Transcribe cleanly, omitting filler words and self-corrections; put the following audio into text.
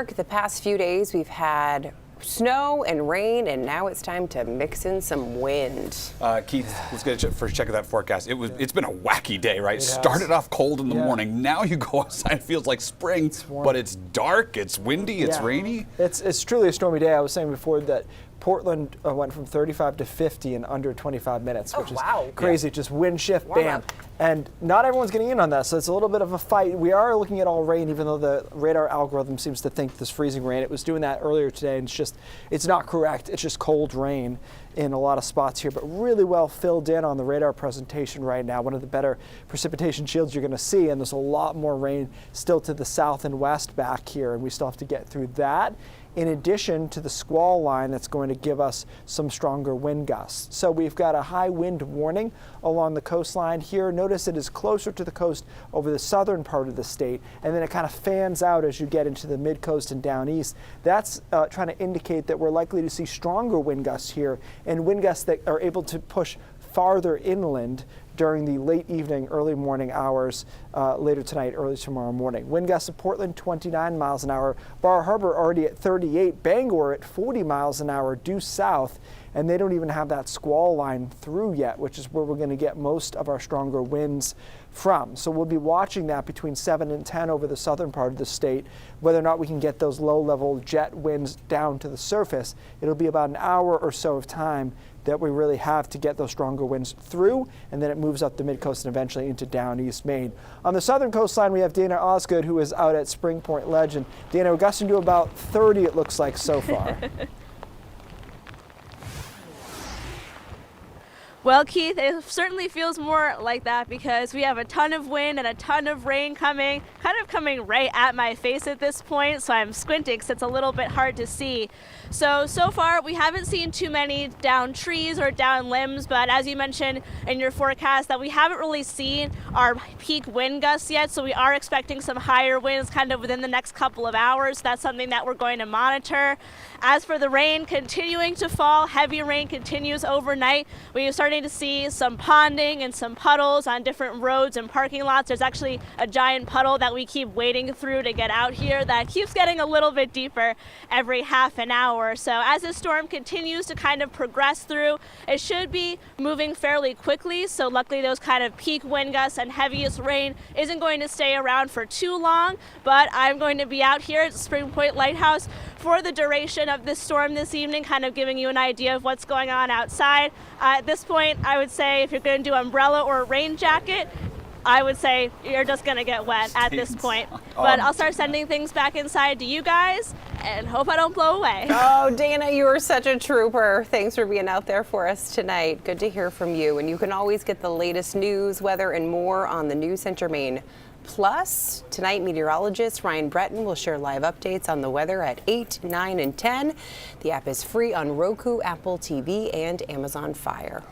The past few days we've had snow and rain, and now it's time to mix in some wind. Keith, let's get a first check of that forecast. It's been a wacky day, right? It Started off cold in the morning. Now you go outside, it feels like spring, but it's dark, it's windy, it's rainy. It's truly a stormy day. I was saying before that Portland went from 35 to 50 in under 25 minutes, which is crazy. Just wind shift, bam. And not everyone's getting in on that, so it's a little bit of a fight. We are looking at all rain, even though the radar algorithm seems to think this freezing rain. It was doing that earlier today, and it's not correct. It's just cold rain in a lot of spots here, but really well filled in on the radar presentation right now. One of the better precipitation shields you're going to see, and there's a lot more rain still to the south and west back here, and we still have to get through that, in addition to the squall line that's going to give us some stronger wind gusts. So we've got a high wind warning along the coastline here. Notice it is closer to the coast over the southern part of the state, and then it kind of fans out as you get into the mid-coast and down east. That's trying to indicate that we're likely to see stronger wind gusts here, and wind gusts that are able to push farther inland during the late evening, early morning hours later tonight, early tomorrow morning. Wind gusts of Portland, 29 miles an hour. Bar Harbor already at 38. Bangor at 40 miles an hour due south. And they don't even have that squall line through yet, which is where we're going to get most of our stronger winds from. So we'll be watching that between 7 and 10 over the southern part of the state. Whether or not we can get those low-level jet winds down to the surface, it'll be about an hour or so of time that we really have to get those stronger winds through, and then it moves up the mid-coast and eventually into down East Maine. On the southern coastline, we have Dana Osgood, who is out at Spring Point Ledge. And Dana, we're gusting to about 30, it looks like, so far. Well, Keith, it certainly feels more like that because we have a ton of wind and a ton of rain coming, kind of coming right at my face at this point, so I'm squinting because it's a little bit hard to see. So far, we haven't seen too many down trees or down limbs, but as you mentioned in your forecast, that we haven't really seen our peak wind gusts yet, so we are expecting some higher winds kind of within the next couple of hours. That's something that we're going to monitor. As for the rain continuing to fall, heavy rain continues overnight. We are starting to see some ponding and some puddles on different roads and parking lots. There's actually a giant puddle that we keep wading through to get out here that keeps getting a little bit deeper every half an hour. So as this storm continues to kind of progress through, it should be moving fairly quickly. So luckily those kind of peak wind gusts and heaviest rain isn't going to stay around for too long, but I'm going to be out here at Spring Point Lighthouse for the duration of this storm this evening, kind of giving you an idea of what's going on outside. At this point, I would say if you're going to do umbrella or a rain jacket, I would say you're just going to get wet at this point. But I'll start sending things back inside to you guys and hope I don't blow away. Oh, Dana, you are such a trooper. Thanks for being out there for us tonight. Good to hear from you. And you can always get the latest news, weather, and more on the News Center Maine Plus. Tonight, meteorologist Ryan Breton will share live updates on the weather at 8, 9, and 10. The app is free on Roku, Apple TV, and Amazon Fire.